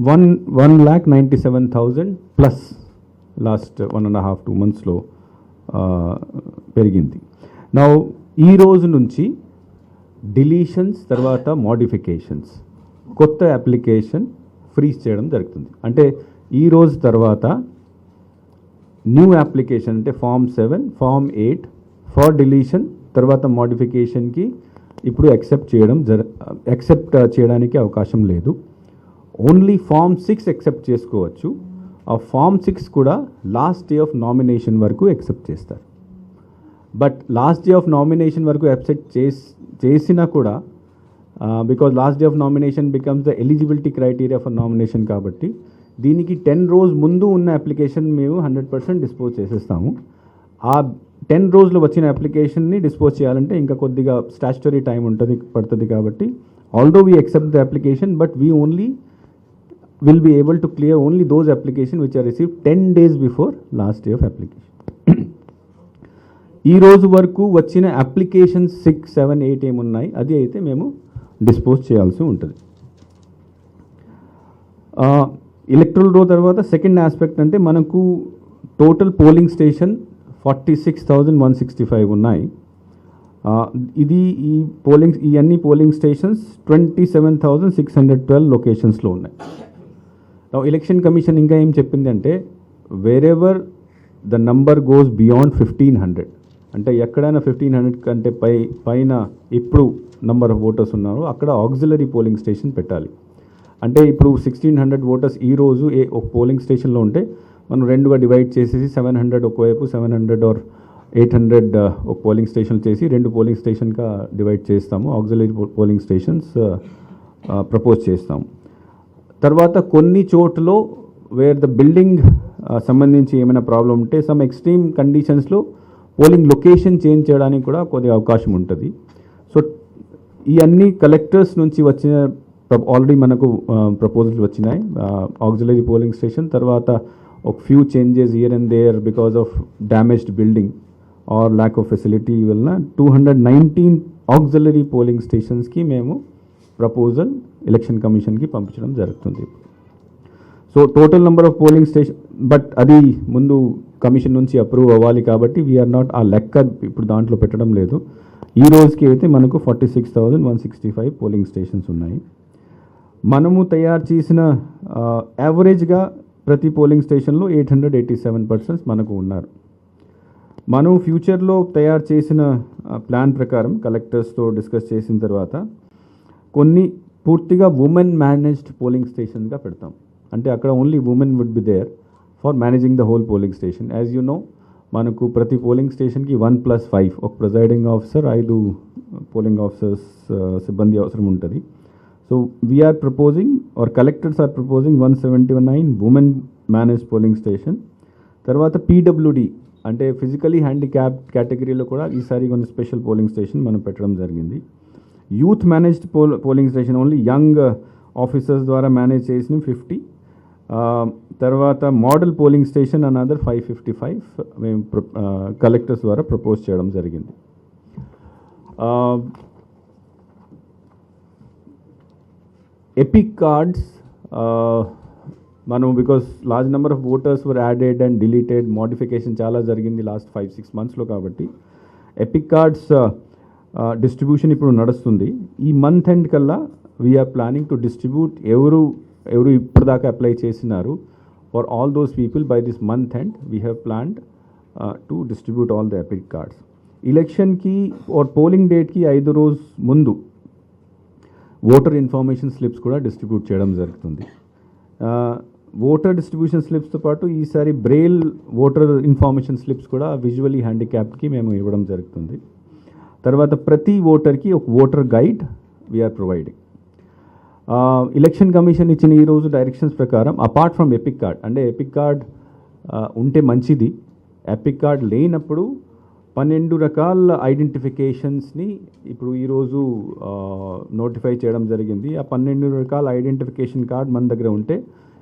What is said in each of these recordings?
1,97,000 plus last 1.5-2 monthsలో పెరిగింది. Now ఈ రోజు నుంచి డిలీషన్స్ తర్వాత మోడిఫికేషన్స్ కొత్త అప్లికేషన్ ఫ్రీజ్ చేయడం జరుగుతుంది. అంటే ఈ రోజు తర్వాత న్యూ అప్లికేషన్ అంటే ఫామ్ 7, ఫామ్ 8 ఫర్ డిలీషన్ తర్వాత మోడిఫికేషన్కి ఇప్పుడు యాక్సెప్ట్ చేయడానికి అవకాశం లేదు. ఓన్లీ ఫామ్ 6 యాక్సెప్ట్ చేసుకోవచ్చు. ఆ ఫామ్ 6 కూడా లాస్ట్ డే ఆఫ్ నామినేషన్ వరకు యాక్సెప్ట్ చేస్తారు. But last day of nomination వరకు యాక్సెప్ట్ చేసినా కూడా because last day of nomination becomes the eligibility criteria for nomination కాబట్టి దీనికి 10 రోజు ముందు ఉన్న అప్లికేషన్ మేము 100% డిస్పోజ్ చేసేస్తాము. ఆ 10 రోజులు వచ్చిన అప్లికేషన్ని డిస్పోజ్ చేయాలంటే ఇంకా కొద్దిగా స్టాచ్యుటరీ టైం పడుతుంది కాబట్టి although we accept the application but we only will be able to clear only those applications which are received 10 days before last day of application. ఈ రోజు వరకు వచ్చిన అప్లికేషన్స్ 6, 7, 8 ఏమున్నాయి అది అయితే మేము డిస్పోజ్ చేయాల్సి ఉంటుంది. ఎలక్ట్రల్ రో తర్వాత సెకండ్ ఆస్పెక్ట్ అంటే మనకు టోటల్ పోలింగ్ స్టేషన్ 46,165 ఉన్నాయి. ఈ అన్ని పోలింగ్ స్టేషన్స్ 27,612 లొకేషన్స్లో ఉన్నాయి. ఎలక్షన్ కమిషన్ ఇంకా ఏం చెప్పింది అంటే wherever the number goes beyond 1,500 అంటే ఎక్కడైనా 1,500 కంటే పైన ఇప్పుడు నంబర్ ఆఫ్ ఓటర్స్ ఉన్నారో అక్కడ ఆక్సిలరీ పోలింగ్ స్టేషన్ పెట్టాలి. అంటే ఇప్పుడు 1,600 ఓటర్స్ ఈరోజు ఒక పోలింగ్ స్టేషన్లో ఉంటే మనం రెండుగా డివైడ్ చేసేసి 700 ఒకవైపు 700 ఆర్ 800 ఒక పోలింగ్ స్టేషన్ చేసి 2 పోలింగ్ స్టేషన్గా డివైడ్ చేస్తాము. ఆక్సిలరీ పోలింగ్ స్టేషన్స్ ప్రపోజ్ చేస్తాము. తర్వాత కొన్ని చోట్ల వేర్ ద బిల్డింగ్ సంబంధించి ఏమైనా ప్రాబ్లం ఉంటే సమ్ ఎక్స్ట్రీమ్ కండిషన్స్లో పోలింగ్ లొకేషన్ చేంజ్ చేయడానికి కూడా కొద్దిగా అవకాశం ఉంటుంది. సో ఈ అన్ని కలెక్టర్స్ నుంచి వచ్చిన ఆల్రెడీ మనకు ప్రపోజల్స్ వచ్చినాయి. ఆక్సిలరీ పోలింగ్ స్టేషన్ తర్వాత ఒక few changes here and there because of damaged building or lack of facility వలన 219 ఆక్సిలరీ పోలింగ్ స్టేషన్స్కి మేము ప్రపోజల్ ఎలక్షన్ కమిషన్కి పంపించడం జరుగుతుంది. So total number of polling station but అది ముందు కమిషన్ నుంచి అప్రూవ్ అవ్వాలి కాబట్టి వీఆర్ నాట్ ఆ లెక్క ఇప్పుడు దాంట్లో పెట్టడం లేదు. ఈ రోజుకి అయితే మనకు 46,165 పోలింగ్ స్టేషన్స్ ఉన్నాయి. మనము తయారు చేసిన యావరేజ్గా ప్రతి పోలింగ్ స్టేషన్లో 887 పర్సన్స్ మనకు ఉన్నారు. మనం ఫ్యూచర్లో తయారు చేసిన ప్లాన్ ప్రకారం కలెక్టర్స్తో డిస్కస్ చేసిన తర్వాత కొన్ని పూర్తిగా ఉమెన్ మేనేజ్డ్ పోలింగ్ స్టేషన్గా పెడతాం. అంటే అక్కడ only women would be there for managing the whole polling station. As you know మనకు ప్రతి పోలింగ్ స్టేషన్కి 1+5 ఒక ప్రిజైడింగ్ ఆఫీసర్ 5 పోలింగ్ ఆఫీసర్స్ సిబ్బంది అవసరం ఉంటుంది. So we are proposing our collectors are proposing 179 women managed polling station. తర్వాత పీడబ్ల్యూడి అంటే physically handicap కేటగిరీలో కూడా ఈసారి కొన్ని స్పెషల్ పోలింగ్ స్టేషన్ మనం పెట్టడం జరిగింది. Youth managed polling station only young officers ద్వారా మేనేజ్ చేసిన 50. తర్వాత మోడల్ పోలింగ్ స్టేషన్ అనదర్ 555 మేము కలెక్టర్స్ ద్వారా ప్రపోజ్ చేయడం జరిగింది. ఎపిక్ కార్డ్స్ మనం because large number of voters were added and deleted modification చాలా జరిగింది లాస్ట్ 5-6 monthsలో కాబట్టి ఎపిక్ కార్డ్స్ డిస్ట్రిబ్యూషన్ ఇప్పుడు నడుస్తుంది. ఈ మంత్ ఎండ్ కల్లా వీఆర్ ప్లానింగ్ టు డిస్ట్రిబ్యూట్ ఎవరు ఇప్పటిదాకా అప్లై చేసినారు for all those people by this month end we have planned to distribute all the EPIC cards. ఎలక్షన్కి ఆర్ పోలింగ్ డేట్కి 5 రోజు ముందు ఓటర్ ఇన్ఫర్మేషన్ స్లిప్స్ కూడా డిస్ట్రిబ్యూట్ చేయడం జరుగుతుంది. ఓటర్ డిస్ట్రిబ్యూషన్ స్లిప్స్తో పాటు ఈసారి బ్రెయిల్ ఓటర్ ఇన్ఫర్మేషన్ స్లిప్స్ కూడా విజువలీ హ్యాండిక్యాప్డ్కి మేము ఇవ్వడం జరుగుతుంది. తర్వాత ప్రతి ఓటర్కి ఒక voter guide we are providing. Election commission ఇచ్చిన ఈరోజు డైరెక్షన్స్ ప్రకారం అపార్ట్ ఫ్రమ్ ఎపిక్ కార్డ్ అంటే ఎపిక్ కార్డ్ ఉంటే మంచిది. ఎపిక్ కార్డ్ లేనప్పుడు 12 రకాల ఐడెంటిఫికేషన్స్ని ఇప్పుడు ఈరోజు నోటిఫై చేయడం జరిగింది. ఆ 12 రకాల ఐడెంటిఫికేషన్ కార్డ్ మన దగ్గర ఉంటే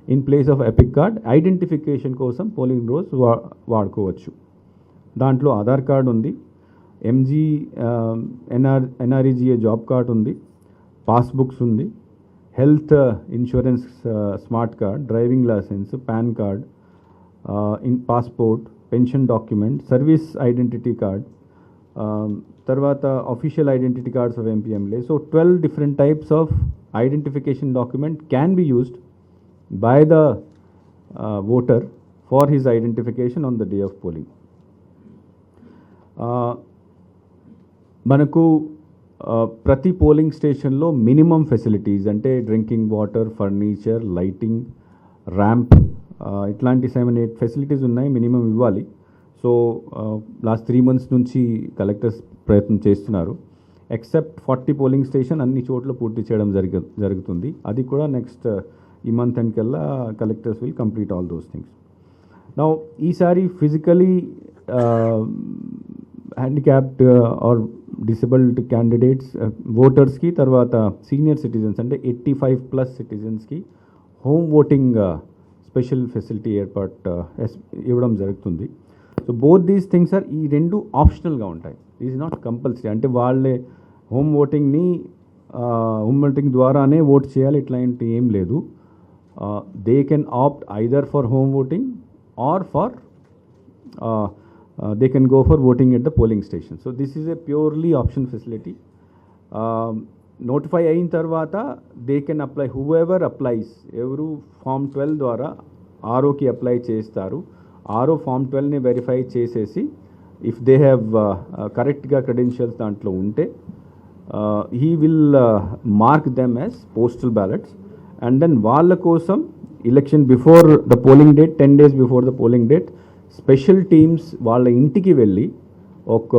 in place of epic card identification కోసం పోలింగ్ రోజు వాడుకోవచ్చు. దాంట్లో ఆధార్ కార్డ్ ఉంది, ఎన్ఆర్ఈజీఏ జాబ్ కార్డ్ ఉంది, పాస్బుక్స్ ఉంది, health insurance smart card, driving license, PAN card, in passport, pension document, service identity card, తర్వాత official identity cards of MPMLA. So 12 different types of identification document can be used by the voter for his identification on the day of polling. మనకు ప్రతి polling స్టేషన్లో minimum facilities అంటే drinking water, furniture, lighting, ramp, ఇట్లాంటి 7-8 facilities ఉన్నాయి, minimum ఇవ్వాలి. So last 3 months నుంచి collectors ప్రయత్నం చేస్తున్నారు. ఎక్సెప్ట్ 40 పోలింగ్ స్టేషన్ అన్ని చోట్ల పూర్తి చేయడం జరుగుతుంది. అది కూడా నెక్స్ట్ ఈ మంత్ ఎండ్ కల్లా collectors will complete all those things. Now ఈసారి physically handicapped or disabled candidates ఓటర్స్కి, తర్వాత సీనియర్ సిటిజన్స్ అంటే 85+ సిటిజన్స్కి హోమ్ ఓటింగ్ స్పెషల్ ఫెసిలిటీ ఇవ్వడం జరుగుతుంది. So both these things are, ఈ రెండు ఆప్షనల్గా ఉంటాయి, ఈజ్ నాట్ కంపల్సరీ. అంటే వాళ్ళే హోమ్ ఓటింగ్ ద్వారానే ఓట్ చేయాలి ఇట్లాంటి ఏం లేదు. They can opt either for home voting or for they can go for voting at the polling station. So this is a purely option facility. Notify అయిన తర్వాత they can apply, whoever applies, ఎవరు form 12 ద్వారా ఆర్ఓకి apply చేస్తారు, RO form 12ని verify చేసేసి if they have కరెక్ట్గా credentials దాంట్లో ఉంటే he will mark them as postal ballots. And then వాళ్ళ కోసం election before the polling date, 10 days before the polling date, special teams వాళ్ళ ఇంటికి వెళ్ళి ఒక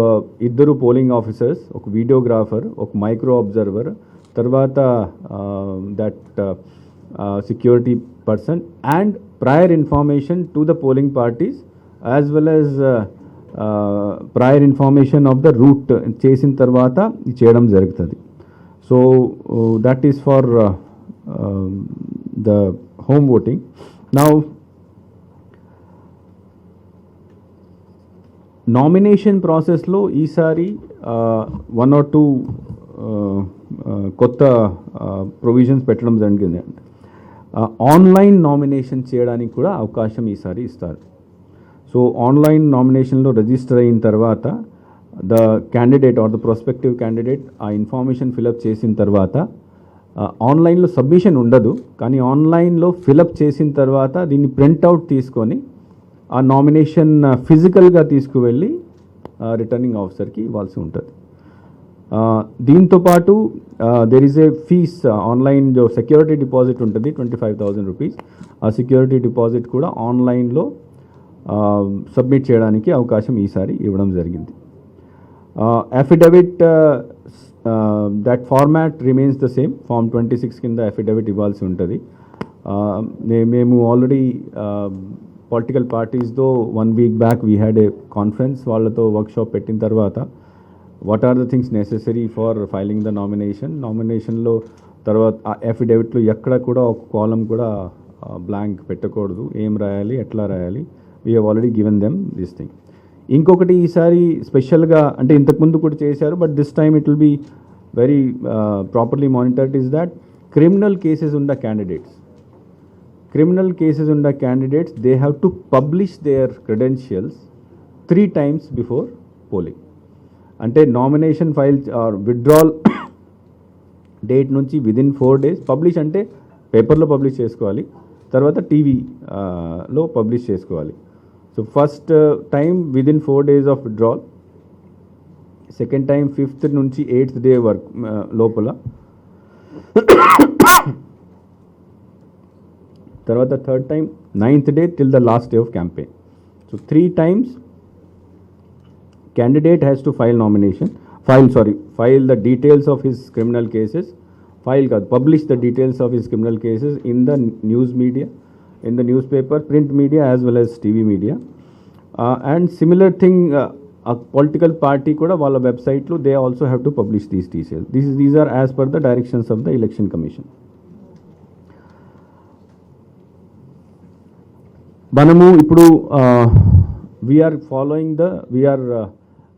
2 పోలింగ్ ఆఫీసర్స్, ఒక వీడియోగ్రాఫర్, ఒక మైక్రో అబ్జర్వర్, తర్వాత that security person and prior information to the polling parties as well as prior information of the route చేసిన తర్వాత చేయడం జరుగుతుంది. So that is for the home voting. Now nomination ప్రాసెస్లో ఈసారి 1 or 2 కొత్త provisions పెట్టడం జరిగింది. ఆన్లైన్ నామినేషన్ చేయడానికి కూడా అవకాశం ఈసారి ఇస్తారు. సో ఆన్లైన్ నామినేషన్లో రిజిస్టర్ అయిన తర్వాత the candidate or the prospective candidate ఆ ఇన్ఫర్మేషన్ ఫిలప్ చేసిన తర్వాత ఆన్లైన్లో సబ్మిషన్ ఉండదు, కానీ ఆన్లైన్లో ఫిలప్ చేసిన తర్వాత దీన్ని ప్రింట్అవుట్ తీసుకొని ఆ నామినేషన్ ఫిజికల్గా తీసుకువెళ్ళి రిటర్నింగ్ ఆఫీసర్కి ఇవ్వాల్సి ఉంటుంది. దీంతోపాటు there is a fees, online security deposit ఉంటుంది 25,000 rupees. ఆ సెక్యూరిటీ డిపాజిట్ కూడా ఆన్లైన్లో సబ్మిట్ చేయడానికి అవకాశం ఈసారి ఇవ్వడం జరిగింది. Affidavit, that format remains the same, form 26 కింద అఫిడవిట్ ఇవ్వాల్సి ఉంటుంది. మేము ఆల్రెడీ పొలిటికల్ పార్టీస్తో 1 week back we had a conference, వాళ్ళతో వర్క్షాప్ పెట్టిన తర్వాత what are the things necessary for filing the నామినేషన్లో తర్వాత ఆ అఫిడవిట్లో ఎక్కడ కూడా ఒక కాలం కూడా బ్లాంక్ పెట్టకూడదు, ఏం రాయాలి, ఎట్లా రాయాలి, we have already given them this thing. ఇంకొకటి ఈసారి స్పెషల్గా, అంటే ఇంతకుముందు కూడా చేశారు but this time it will be very properly monitored, is that criminal cases ఉన్న candidates, they have to publish their credentials 3 times before polling. అంటే nomination file or withdrawal date నుంచి విదిన్ 4 days పబ్లిష్, అంటే పేపర్లో publish చేసుకోవాలి, తర్వాత టీవీలో publish చేసుకోవాలి. So first time within 4 days of withdrawal, second time 5th నుంచి 8th day వరకు లోపల, తర్వాత third time 9th day till the last day of campaign. So 3 times candidate has to file the details of his criminal cases, publish the details of his criminal cases in the news media, in the newspaper, print media as well as TV media. And similar thing, a political party kuda wala website lo they also have to publish these details. These are as per the directions of the Election Commission. మనము ఇప్పుడు we're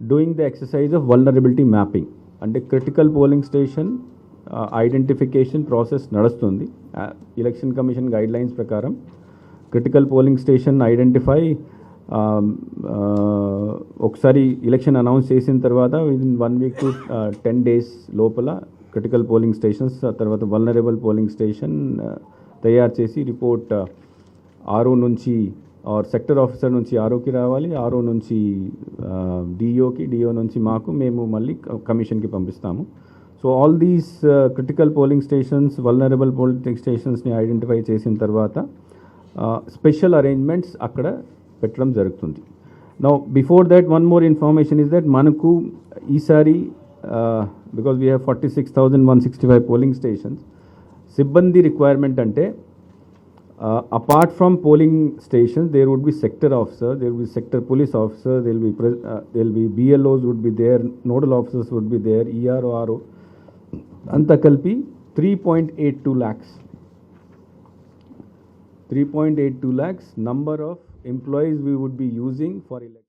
doing the exercise of vulnerability mapping. అంటే critical polling station identification process నడుస్తుంది. Election commission guidelines ప్రకారం critical polling station identify ఒకసారి election announce చేసిన తర్వాత within 1 week to 10 days లోపల critical polling stations, తర్వాత వల్నరబుల్ పోలింగ్ స్టేషన్ తయారు చేసి రిపోర్ట్ ఆర్ఓ నుంచి ఆర్ సెక్టర్ ఆఫీసర్ నుంచి ఆర్ఓకి రావాలి, ఆర్ఓ నుంచి డిఓకి, డిఓ నుంచి మాకు, మేము మళ్ళీ కమిషన్కి పంపిస్తాము. So all these critical polling stations, vulnerable polling స్టేషన్స్ని ఐడెంటిఫై చేసిన తర్వాత స్పెషల్ అరేంజ్మెంట్స్ అక్కడ పెట్టడం జరుగుతుంది. Now before that one more information is that మనకు ఈసారి because we have 46,165 polling stations, సిబ్బంది రిక్వైర్మెంట్ అంటే apart from polling stations there would be sector officer, there would be sector police officer, there will be BLOs would be there, nodal officers would be there, ERO, RO, anta kalpi 3.82 lakhs 3.82 lakhs number of employees we would be using for election.